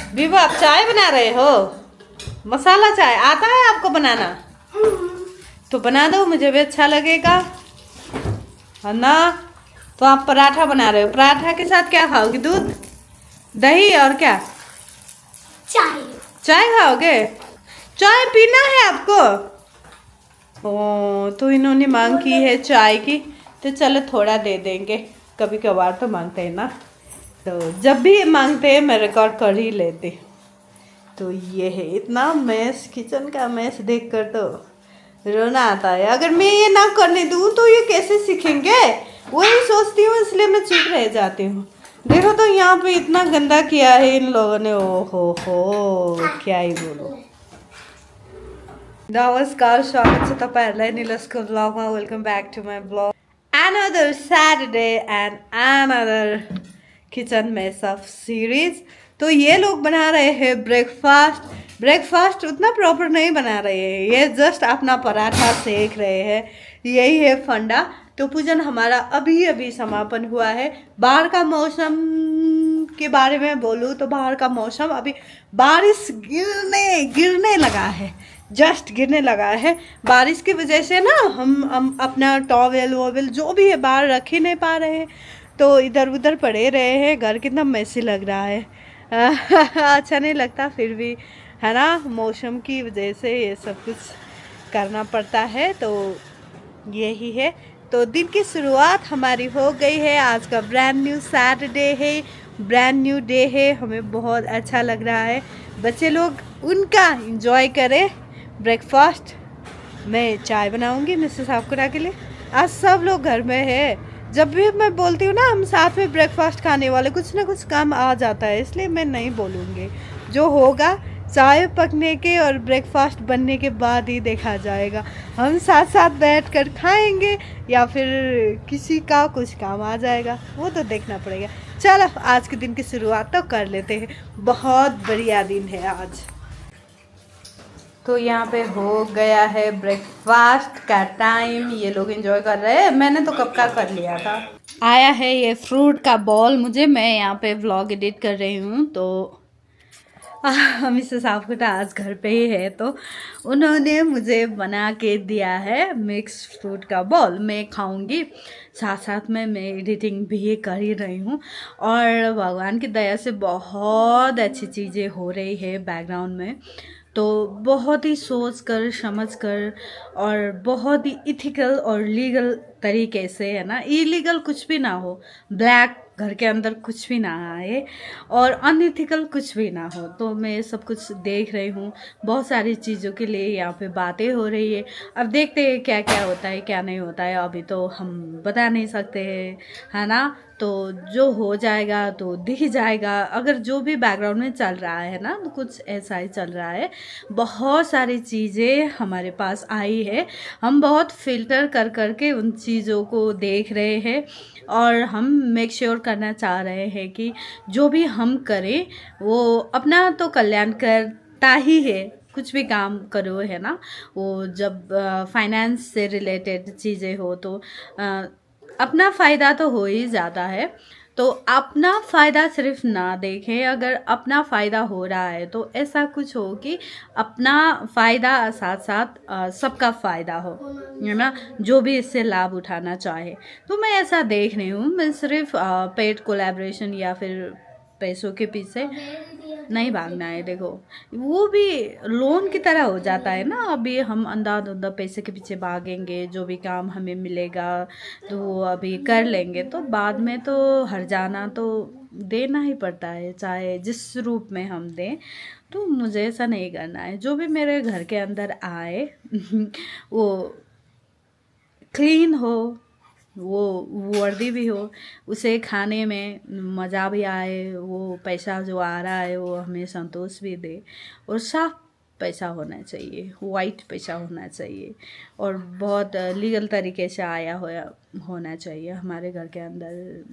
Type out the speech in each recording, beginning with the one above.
विभू आप चाय बना रहे हो? मसाला चाय आता है आपको बनाना? तो बना दो, मुझे भी अच्छा लगेगा, है ना। तो आप पराठा बना रहे हो, पराठा के साथ क्या खाओगे? दूध, दही और क्या? चाय। चाय खाओगे? चाय पीना है आपको? ओ, तो इन्होंने मांग की है चाय की, तो चलो थोड़ा दे देंगे। कभी कभार तो मांगते हैं ना, तो जब भी मांगते हैं मैं रिकॉर्ड कर ही लेती। तो ये है, इतना मैस, किचन का मैस देखकर तो रोना आता है। अगर मैं ये ना करने दूँ तो ये कैसे सीखेंगे, वही सोचती हूँ, इसलिए मैं चुप रह जाती हूँ। देखो तो यहाँ पे इतना गंदा किया है इन लोगों ने, ओ हो, क्या ही बोलो। नमस्कार, स्वागत छ तपाईँहरूलाई निलसको ब्लगमा। Welcome back to my blog. Another Saturday and another kitchen mess of series. तो ये लोग बना रहे हैं ब्रेकफास्ट। ब्रेकफास्ट उतना प्रॉपर नहीं बना रहे हैं, ये जस्ट अपना पराठा सेक रहे हैं, यही है फंडा। तो पूजन हमारा अभी अभी समापन हुआ है। बाहर का मौसम के बारे में बोलूँ तो बाहर का मौसम अभी बारिश गिरने लगा है, जस्ट गिरने लगा है। बारिश की वजह से ना हम अपना टॉवेल वोवेल जो भी है बाहर रख ही नहीं पा रहे हैं, तो इधर उधर पड़े रहे हैं। घर कितना मैसी लग रहा है अच्छा नहीं लगता, फिर भी है ना, मौसम की वजह से ये सब कुछ करना पड़ता है। तो यही है। तो दिन की शुरुआत हमारी हो गई है। आज का ब्रांड न्यू सैटरडे है, ब्रांड न्यू डे है। हमें बहुत अच्छा लग रहा है। बच्चे लोग उनका एंजॉय करें ब्रेकफास्ट। मैं चाय बनाऊंगी मिसेस आपको के लिए। आज सब लोग घर में है। जब भी मैं बोलती हूँ ना हम साथ में ब्रेकफास्ट खाने वाले, कुछ ना कुछ काम आ जाता है, इसलिए मैं नहीं बोलूँगी। जो होगा चाय पकने के और ब्रेकफास्ट बनने के बाद ही देखा जाएगा। हम साथ साथ बैठ कर खाएंगे या फिर किसी का कुछ काम आ जाएगा, वो तो देखना पड़ेगा। चलो आज के दिन की शुरुआत तो कर लेते हैं। बहुत बढ़िया दिन है आज। तो यहाँ पे हो गया है ब्रेकफास्ट का टाइम। ये लोग एंजॉय कर रहे हैं, मैंने तो कब का कर लिया था। आया है ये फ्रूट का बॉल मुझे, मैं यहाँ पे व्लॉग एडिट कर रही हूँ। तो मिसेस साफकुटा आज घर पे ही है, तो उन्होंने मुझे बना के दिया है मिक्स फ्रूट का बॉल। मैं खाऊंगी, साथ साथ में मैं एडिटिंग भी कर ही रही हूँ। और भगवान की दया से बहुत अच्छी चीज़ें हो रही है बैकग्राउंड में। तो बहुत ही सोच कर समझ कर और बहुत ही इथिकल और लीगल तरीके से, है ना, इलीगल कुछ भी ना हो, ब्लैक घर के अंदर कुछ भी ना आए और अनइथिकल कुछ भी ना हो। तो मैं सब कुछ देख रही हूँ, बहुत सारी चीज़ों के लिए यहाँ पे बातें हो रही है। अब देखते हैं क्या क्या होता है क्या नहीं होता है, अभी तो हम बता नहीं सकते हैं, है ना। तो जो हो जाएगा तो दिख जाएगा। अगर जो भी बैकग्राउंड में चल रहा है ना, तो कुछ ऐसा ही चल रहा है। बहुत सारी चीज़ें हमारे पास आई है, हम बहुत फिल्टर कर करके उन चीज़ों को देख रहे हैं और हम मेक श्योर करना चाह रहे हैं कि जो भी हम करें वो अपना तो कल्याण करता ही है। कुछ भी काम करो, है ना, वो जब फाइनेंस से रिलेटेड चीज़ें हो तो अपना फ़ायदा तो हो ही जाता है। तो अपना फ़ायदा सिर्फ ना देखें, अगर अपना फ़ायदा हो रहा है तो ऐसा कुछ हो कि अपना फ़ायदा साथ साथ सबका फ़ायदा हो, है ना, जो भी इससे लाभ उठाना चाहे। तो मैं ऐसा देख रही हूँ, मैं सिर्फ पेड कोलैबोरेशन या फिर पैसों के पीछे नहीं भागना है। देखो वो भी लोन की तरह हो जाता है ना। अभी हम अंधाधुंधा पैसे के पीछे भागेंगे, जो भी काम हमें मिलेगा तो वो अभी कर लेंगे, तो बाद में तो हर जाना तो देना ही पड़ता है, चाहे जिस रूप में हम दें। तो मुझे ऐसा नहीं करना है। जो भी मेरे घर के अंदर आए वो क्लीन हो, वो वर्दी भी हो, उसे खाने में मज़ा भी आए, वो पैसा जो आ रहा है वो हमें संतोष भी दे। और साफ पैसा होना चाहिए, वाइट पैसा होना चाहिए और बहुत लीगल तरीके से आया होना चाहिए हमारे घर के अंदर।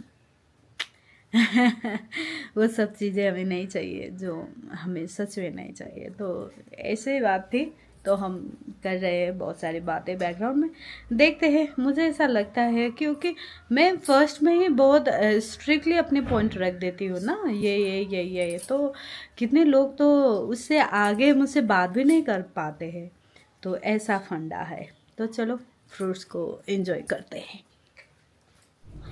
वो सब चीज़ें हमें नहीं चाहिए जो हमें सच में नहीं चाहिए। तो ऐसे ही बात थी तो हम कर रहे हैं बहुत सारी बातें बैकग्राउंड में, देखते हैं। मुझे ऐसा लगता है क्योंकि मैं फर्स्ट में ही बहुत स्ट्रिक्टली अपने पॉइंट रख देती हूँ ना, ये तो कितने लोग तो उससे आगे मुझसे बात भी नहीं कर पाते हैं। तो ऐसा फंडा है। तो चलो फ्रूट्स को एंजॉय करते हैं।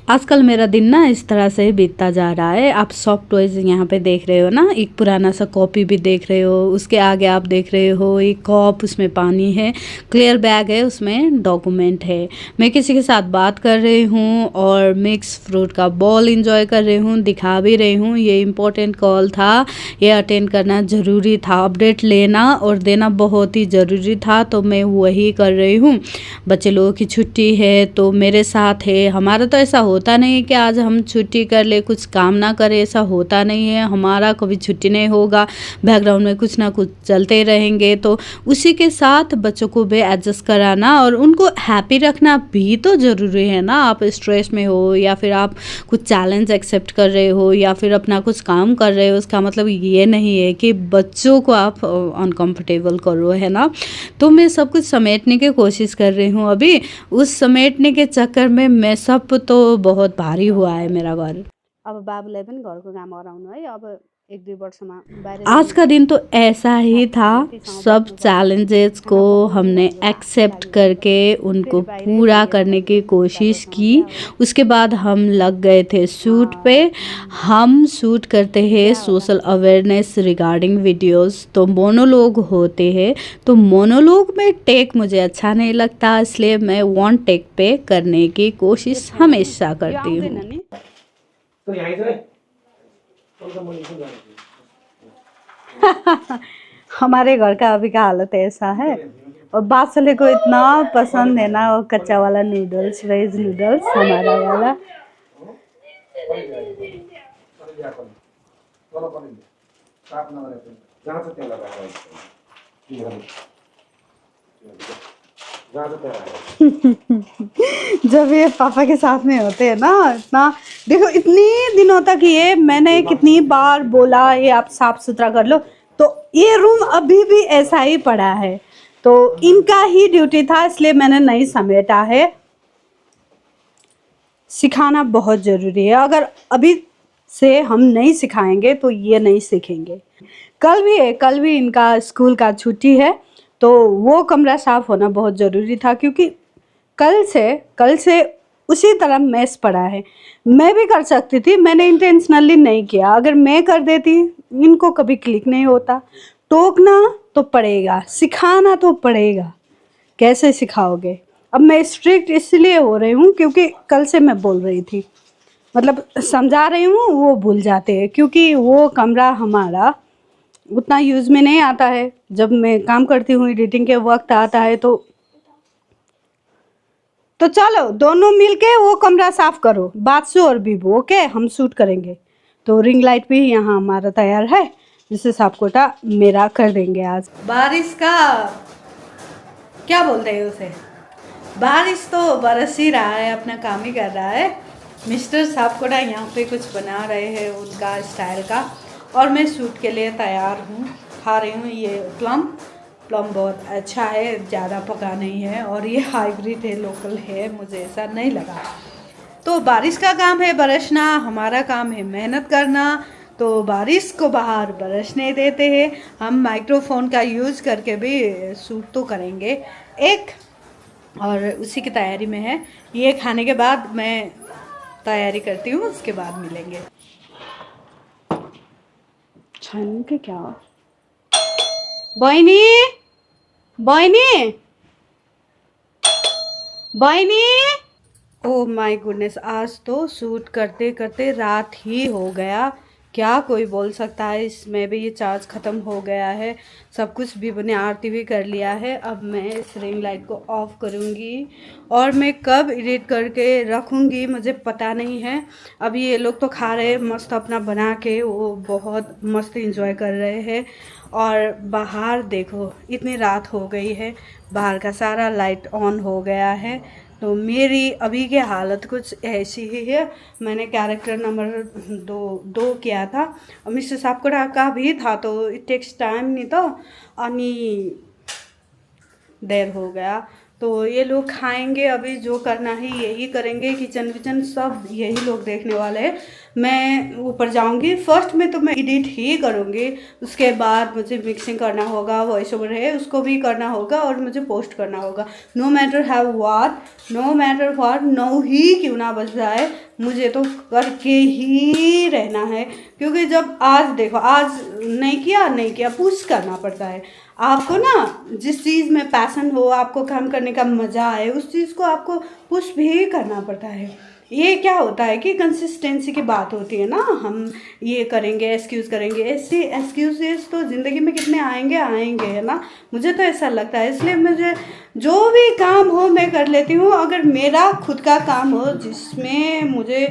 आजकल मेरा दिन ना इस तरह से बीतता जा रहा है। आप सॉफ्ट टॉयज़ यहाँ पे देख रहे हो ना, एक पुराना सा कॉपी भी देख रहे हो, उसके आगे आप देख रहे हो एक कप, उसमें पानी है, क्लियर बैग है, उसमें डॉक्यूमेंट है। मैं किसी के साथ बात कर रही हूँ और मिक्स फ्रूट का बॉल एंजॉय कर रही हूँ, दिखा भी रही हूँ। ये इम्पोर्टेंट कॉल था, ये अटेंड करना ज़रूरी था, अपडेट लेना और देना बहुत ही ज़रूरी था, तो मैं वही कर रही हूँ। बच्चे लोगों की छुट्टी है तो मेरे साथ है। हमारा तो ऐसा होता नहीं है कि आज हम छुट्टी कर ले, कुछ काम ना करें, ऐसा होता नहीं है। हमारा कभी छुट्टी नहीं होगा, बैकग्राउंड में कुछ ना कुछ चलते रहेंगे। तो उसी के साथ बच्चों को भी एडजस्ट कराना और उनको हैप्पी रखना भी तो ज़रूरी है ना। आप स्ट्रेस में हो या फिर आप कुछ चैलेंज एक्सेप्ट कर रहे हो या फिर अपना कुछ काम कर रहे हो, उसका मतलब ये नहीं है कि बच्चों को आप अनकंफर्टेबल करो, है ना। तो मैं सब कुछ समेटने की कोशिश कर रही हूँ अभी। उस समेटने के चक्कर में मैं सब तो बहुत भारी हुआ है मेरा घर। अब बाबुलाई पनि घरको काम गराउनु है। अब 1-2 वर्षमा बाहिर आज का दिन तो ऐसा ही था। सब चैलेंजेस को हमने एक्सेप्ट करके उनको पूरा करने की कोशिश की। उसके बाद हम लग गए थे शूट पे। हम शूट करते हैं सोशल अवेयरनेस रिगार्डिंग वीडियोस, तो मोनोलॉग होते हैं। तो मोनोलॉग में टेक मुझे अच्छा नहीं लगता, इसलिए मैं वन टेक पे करने की कोशिश हमेशा करती हूँ। हमारे घर का अभी का हालत ऐसा है। और बासले को इतना पसंद है ना वो कच्चा वाला नूडल्स, वेज नूडल्स हमारा वाला। जब ये पापा के साथ में होते हैं ना, इतना देखो इतनी दिनों तक ये मैंने कितनी बार बोला ये आप साफ सुथरा कर लो, तो ये रूम अभी भी ऐसा ही पड़ा है। तो इनका ही ड्यूटी था, इसलिए मैंने नहीं समेटा है। सिखाना बहुत ज़रूरी है। अगर अभी से हम नहीं सिखाएंगे तो ये नहीं सीखेंगे। कल भी इनका स्कूल का छुट्टी है, तो वो कमरा साफ़ होना बहुत ज़रूरी था, क्योंकि कल से उसी तरह मैस पड़ा है। मैं भी कर सकती थी, मैंने इंटेंशनली नहीं किया। अगर मैं कर देती, इनको कभी क्लिक नहीं होता। टोकना तो पड़ेगा, सिखाना तो पड़ेगा। कैसे सिखाओगे? अब मैं स्ट्रिक्ट इसलिए हो रही हूँ क्योंकि कल से मैं बोल रही थी, मतलब समझा रही हूँ, वो भूल जाते हैं, क्योंकि वो कमरा हमारा उतना यूज़ में नहीं आता है। जब मैं काम करती हूँ, एडिटिंग के वक्त आता है, तो चलो दोनों मिलके वो कमरा साफ करो, बादशु और बीबू, ओके, हम शूट करेंगे। तो रिंग लाइट भी यहाँ हमारा तैयार है, जिससे साफ कोटा मेरा कर देंगे आज। बारिश का क्या बोलते हैं उसे, बारिश तो बरस ही रहा है, अपना काम ही कर रहा है। मिस्टर सापकोटा यहाँ पे कुछ बना रहे हैं उनका स्टाइल का, और मैं शूट के लिए तैयार हूँ। खा रही हूँ ये प्लम बहुत अच्छा है, ज़्यादा पका नहीं है, और ये हाइब्रिड है, लोकल है, मुझे ऐसा नहीं लगा। तो बारिश का काम है बरसना, हमारा काम है मेहनत करना। तो बारिश को बाहर बरसने देते हैं। हम माइक्रोफोन का यूज़ करके भी शूट तो करेंगे एक, और उसी की तैयारी में है। ये खाने के बाद मैं तैयारी करती हूँ, उसके बाद मिलेंगे। छानू के क्या बहनी ओह माय गुडनेस, आज तो शूट करते करते रात ही हो गया। क्या कोई बोल सकता है, इसमें भी ये चार्ज ख़त्म हो गया है। सब कुछ भी मैंने आरती भी कर लिया है। अब मैं इस रिंग लाइट को ऑफ करूँगी, और मैं कब एडिट करके रखूँगी मुझे पता नहीं है। अभी ये लोग तो खा रहे हैं मस्त अपना बना के, वो बहुत मस्त एंजॉय कर रहे हैं। और बाहर देखो इतनी रात हो गई है, बाहर का सारा लाइट ऑन हो गया है। तो मेरी अभी की हालत कुछ ऐसी ही है। मैंने कैरेक्टर नंबर 2 किया था, मिस्टर सापकोटा का भी था, तो इट टेक्स टाइम नहीं तो। अनि देर हो गया। तो ये लोग खाएंगे, अभी जो करना है यही करेंगे, किचन विचन सब यही लोग देखने वाले हैं। मैं ऊपर जाऊंगी, फर्स्ट में तो मैं एडिट ही करूंगी, उसके बाद मुझे मिक्सिंग करना होगा, वॉइस ओवर है उसको भी करना होगा और मुझे पोस्ट करना होगा। No matter have what, no matter what, no ही क्यों ना बच जाए, मुझे तो करके ही रहना है। क्योंकि जब आज देखो, आज नहीं किया पुश करना पड़ता है आपको ना। जिस चीज़ में पैशन हो, आपको काम करने का मज़ा आए, उस चीज़ को आपको पुश भी करना पड़ता है। ये क्या होता है कि कंसिस्टेंसी की बात होती है ना, हम ये करेंगे, एक्सक्यूज़ करेंगे, ऐसे एक्सक्यूजेस तो ज़िंदगी में कितने आएंगे है ना। मुझे तो ऐसा लगता है, इसलिए मुझे जो भी काम हो मैं कर लेती हूँ। अगर मेरा खुद का काम हो जिसमें मुझे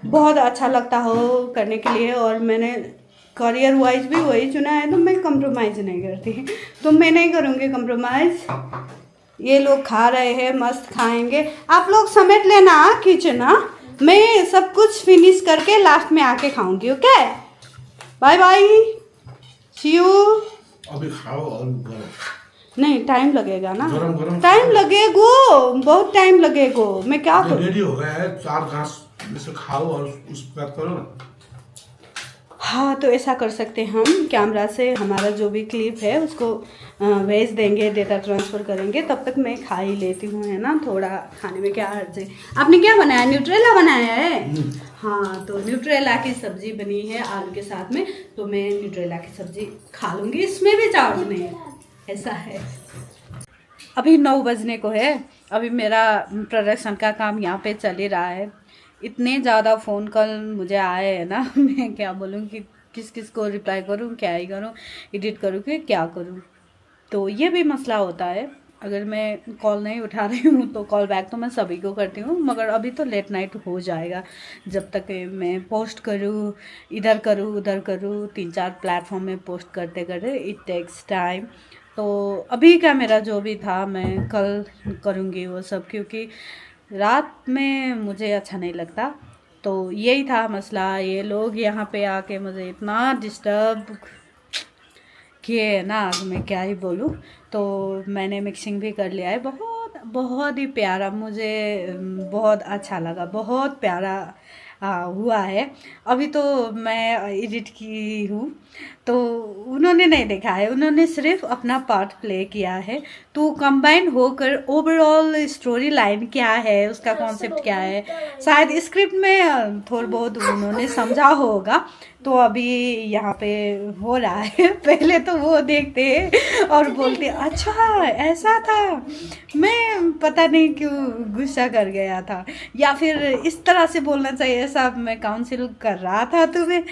बहुत अच्छा लगता हो करने के लिए, और मैंने करियर वाइज भी वही चुना है, तो मैं कंप्रोमाइज़ नहीं करती। तो मैं नहीं करूँगी कंप्रोमाइज़। ये लोग खा रहे हैं, मस्त खाएंगे। आप लोग समेट लेना किचन, मैं सब कुछ फिनिश करके लास्ट में आके खाऊंगी। Okay, bye bye, see you. अभी खाओ और गरम। नहीं, टाइम लगेगा ना, गरम टाइम लगेगो, बहुत टाइम लगेगो। मैं क्या करूँ? रेडी हो गया है, 4 घास में से खाओ और उस पैक करो ना। हाँ, तो ऐसा कर सकते हैं हम, कैमरा से हमारा जो भी क्लिप है उसको भेज देंगे, डेटा ट्रांसफ़र करेंगे। तब तक मैं खा ही लेती हूँ, है ना। थोड़ा खाने में क्या हर्ज है। आपने क्या बनाया? न्यूट्रेला बनाया है? हाँ, तो न्यूट्रेला की सब्ज़ी बनी है आलू के साथ में, तो मैं न्यूट्रेला की सब्ज़ी खा लूँगी, इसमें भी चार्ज नहीं है, ऐसा है। अभी 9 बजने को है, अभी मेरा प्रोडक्शन का काम यहाँ पे चल ही रहा है। इतने ज़्यादा फ़ोन कॉल मुझे आए हैं ना, मैं क्या बोलूँ कि किस किस को रिप्लाई करूँ, क्या ही करूँ, एडिट करूँ कि क्या करूँ। तो ये भी मसला होता है। अगर मैं कॉल नहीं उठा रही हूँ तो कॉल बैक तो मैं सभी को करती हूँ, मगर अभी तो लेट नाइट हो जाएगा जब तक मैं पोस्ट करूँ, इधर करूँ उधर करूँ, 3-4 प्लेटफॉर्म में पोस्ट करते करते इट टेक्स टाइम। तो अभी का मेरा जो भी था मैं कल करूँगी वो सब, क्योंकि रात में मुझे अच्छा नहीं लगता। तो यही था मसला। ये लोग यहाँ पे आके मुझे इतना डिस्टर्ब किए ना, मैं क्या ही बोलूँ। तो मैंने मिक्सिंग भी कर लिया है, बहुत बहुत ही प्यारा, मुझे बहुत अच्छा लगा, बहुत प्यारा हुआ है। अभी तो मैं एडिट की हूँ, तो उन्होंने नहीं देखा है, उन्होंने सिर्फ अपना पार्ट प्ले किया है। तो कंबाइन होकर ओवरऑल स्टोरी लाइन क्या है, उसका कॉन्सेप्ट क्या है, शायद स्क्रिप्ट में थोड़ा बहुत उन्होंने समझा होगा। तो अभी यहाँ पे हो रहा है। पहले तो वो देखते और बोलते अच्छा ऐसा था, मैं पता नहीं क्यों गुस्सा कर गया था, या फिर इस तरह से बोलना चाहिए, ऐसा मैं काउंसिल कर रहा था तुम्हें,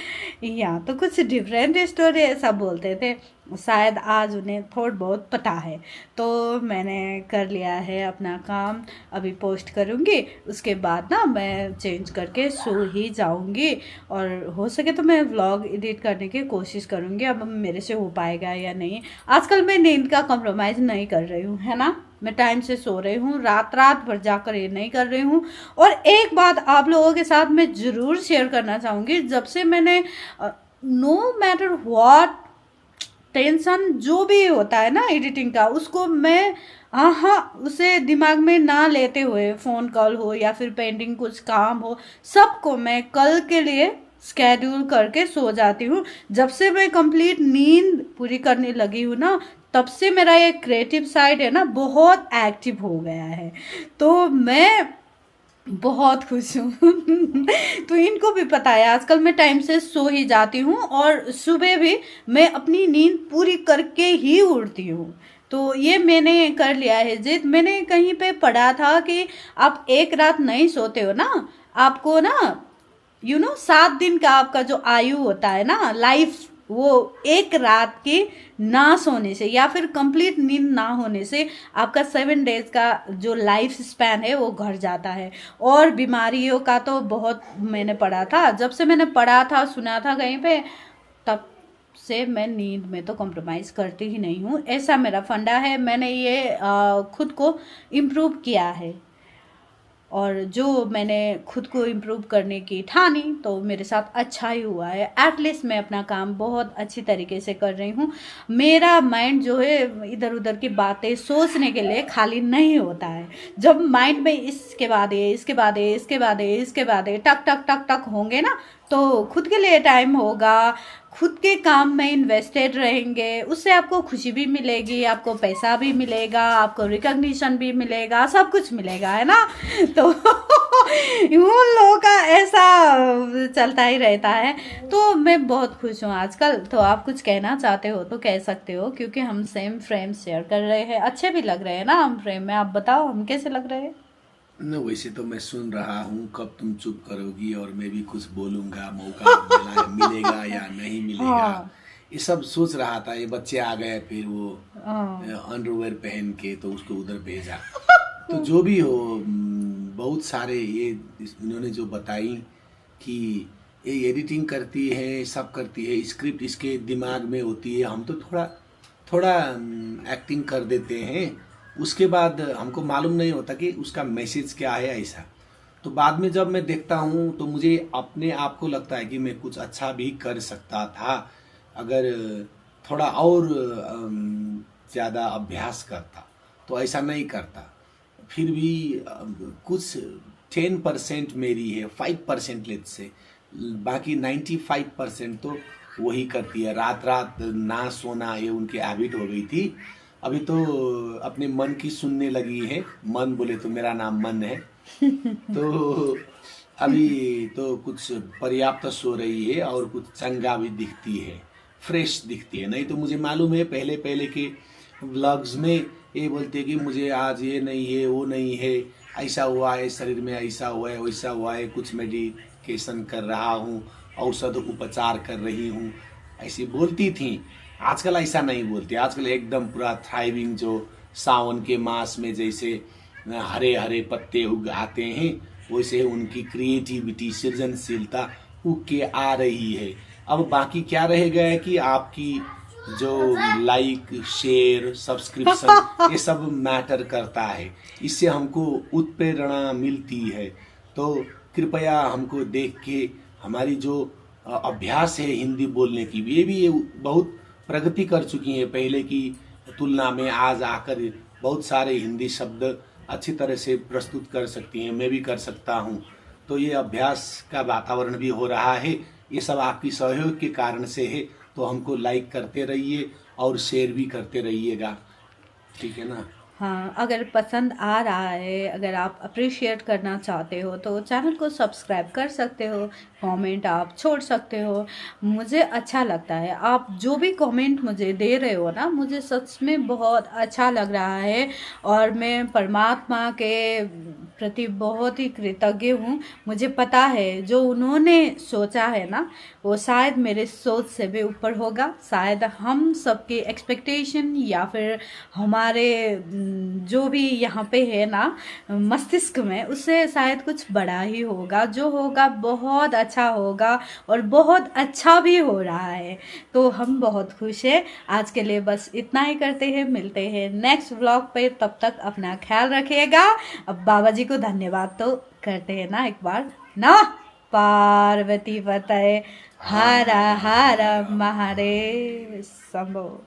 यहाँ तो कुछ डिफरेंट स्टोरी ऐसा बोलते थे। शायद आज उन्हें थोड़ा बहुत पता है। तो मैंने कर लिया है अपना काम, अभी पोस्ट करूँगी, उसके बाद ना मैं चेंज करके सो ही जाऊँगी। और हो सके तो मैं व्लॉग एडिट करने की कोशिश करूँगी, अब मेरे से हो पाएगा या नहीं। आजकल मैं नींद का कॉम्प्रोमाइज़ नहीं कर रही हूँ, है ना। मैं टाइम से सो रही हूँ, रात भर जाकर ये नहीं कर रही हूँ। और एक बात आप लोगों के साथ मैं ज़रूर शेयर करना चाहूँगी, जब से मैंने नो मैटर व्हाट टेंशन जो भी होता है ना एडिटिंग का, उसको मैं उसे दिमाग में ना लेते हुए, फ़ोन कॉल हो या फिर पेंडिंग कुछ काम हो, सबको मैं कल के लिए स्केड्यूल करके सो जाती हूँ। जब से मैं कंप्लीट नींद पूरी करने लगी हूँ ना, तब से मेरा ये क्रिएटिव साइड है ना बहुत एक्टिव हो गया है। तो मैं बहुत खुश हूँ। तो इनको भी पता है आजकल मैं टाइम से सो ही जाती हूँ, और सुबह भी मैं अपनी नींद पूरी करके ही उठती हूँ। तो ये मैंने कर लिया है जिद। मैंने कहीं पे पढ़ा था कि आप एक रात नहीं सोते हो ना, आपको ना 7 दिन का आपका जो आयु होता है ना लाइफ, वो एक रात की ना सोने से या फिर कंप्लीट नींद ना होने से आपका 7 डेज का जो लाइफ स्पैन है वो घट जाता है। और बीमारियों का तो बहुत मैंने पढ़ा था, जब से मैंने पढ़ा था सुना था कहीं पे, तब से मैं नींद में तो कॉम्प्रोमाइज़ करती ही नहीं हूँ। ऐसा मेरा फंडा है, मैंने ये खुद को इम्प्रूव किया है। और जो मैंने खुद को इम्प्रूव करने की ठानी तो मेरे साथ अच्छा ही हुआ है। एटलीस्ट मैं अपना काम बहुत अच्छी तरीके से कर रही हूँ। मेरा माइंड जो है इधर उधर की बातें सोचने के लिए खाली नहीं होता है। जब माइंड में इसके बाद ये, इसके बाद ये, इसके बाद ये, इसके बाद ये टक टक टक टक होंगे ना, तो खुद के लिए टाइम होगा, खुद के काम में इन्वेस्टेड रहेंगे, उससे आपको खुशी भी मिलेगी, आपको पैसा भी मिलेगा, आपको रिकॉग्निशन भी मिलेगा, सब कुछ मिलेगा, है ना। तो उन लोगों का ऐसा चलता ही रहता है। तो मैं बहुत खुश हूँ आजकल। तो आप कुछ कहना चाहते हो तो कह सकते हो, क्योंकि हम सेम फ्रेम शेयर कर रहे हैं, अच्छे भी लग रहे हैं ना हम फ्रेम में। आप बताओ हम कैसे लग रहे हैं। न वैसे तो मैं सुन रहा हूँ, कब तुम चुप करोगी और मैं भी कुछ बोलूँगा, मौका मिलेगा या नहीं मिलेगा, ये सब सोच रहा था। ये बच्चे आ गए, फिर वो अंडरवेयर पहन के तो उसको उधर भेजा। तो जो भी हो, बहुत सारे ये इन्होंने जो बताई कि ये एडिटिंग करती है, सब करती है, स्क्रिप्ट इसके दिमाग में होती है, हम तो थोड़ा एक्टिंग कर देते हैं, उसके बाद हमको मालूम नहीं होता कि उसका मैसेज क्या है ऐसा। तो बाद में जब मैं देखता हूँ तो मुझे अपने आप को लगता है कि मैं कुछ अच्छा भी कर सकता था अगर थोड़ा और ज़्यादा अभ्यास करता। तो ऐसा नहीं करता, फिर भी कुछ 10% मेरी है, 5% लेट से, बाकी 95% तो वही करती है। रात रात ना सोना ये उनकी हैबिट हो गई थी। अभी तो अपने मन की सुनने लगी है। मन बोले तो मेरा नाम मन है। तो अभी तो कुछ पर्याप्त सो रही है और कुछ चंगा भी दिखती है, फ्रेश दिखती है। नहीं तो मुझे मालूम है पहले के व्लॉग्स में ये बोलते कि मुझे आज ये नहीं है, वो नहीं है, ऐसा हुआ है, शरीर में ऐसा हुआ है, वैसा हुआ है, कुछ मेडिकेशन कर रहा हूँ, औषध उपचार कर रही हूँ, ऐसी बोलती थी। आजकल ऐसा नहीं बोलती। आजकल एकदम पूरा थ्राइविंग, जो सावन के मास में जैसे हरे हरे पत्ते उग आते हैं वैसे उनकी क्रिएटिविटी, सृजनशीलता उग के आ रही है। अब बाकी क्या रह गया है कि आपकी जो लाइक, शेयर, सब्सक्रिप्शन ये सब मैटर करता है। इससे हमको उत्प्रेरणा मिलती है। तो कृपया हमको देख के हमारी जो अभ्यास है हिंदी बोलने की, ये बहुत प्रगति कर चुकी है पहले की तुलना में। आज आकर बहुत सारे हिंदी शब्द अच्छी तरह से प्रस्तुत कर सकती हैं, मैं भी कर सकता हूँ। तो ये अभ्यास का वातावरण भी हो रहा है। ये सब आपकी सहयोग के कारण से है। तो हमको लाइक करते रहिए और शेयर भी करते रहिएगा, ठीक है ना। हाँ, अगर पसंद आ रहा है, अगर आप अप्रिशिएट करना चाहते हो तो चैनल को सब्सक्राइब कर सकते हो, कमेंट आप छोड़ सकते हो। मुझे अच्छा लगता है, आप जो भी कमेंट मुझे दे रहे हो ना, मुझे सच में बहुत अच्छा लग रहा है। और मैं परमात्मा के प्रति बहुत ही कृतज्ञ हूँ। मुझे पता है जो उन्होंने सोचा है ना, वो शायद मेरे सोच से भी ऊपर होगा। शायद हम सबकी एक्सपेक्टेशन या फिर हमारे जो भी यहाँ पे है ना मस्तिष्क में, उससे शायद कुछ बड़ा ही होगा। जो होगा बहुत अच्छा होगा और बहुत अच्छा भी हो रहा है। तो हम बहुत खुश हैं। आज के लिए बस इतना ही करते हैं, मिलते हैं नेक्स्ट व्लॉग पे। तब तक अपना ख्याल रखिएगा। अब बाबा जी को धन्यवाद तो करते हैं ना एक बार ना। पार्वती पतये हर हर महादेव शंभो।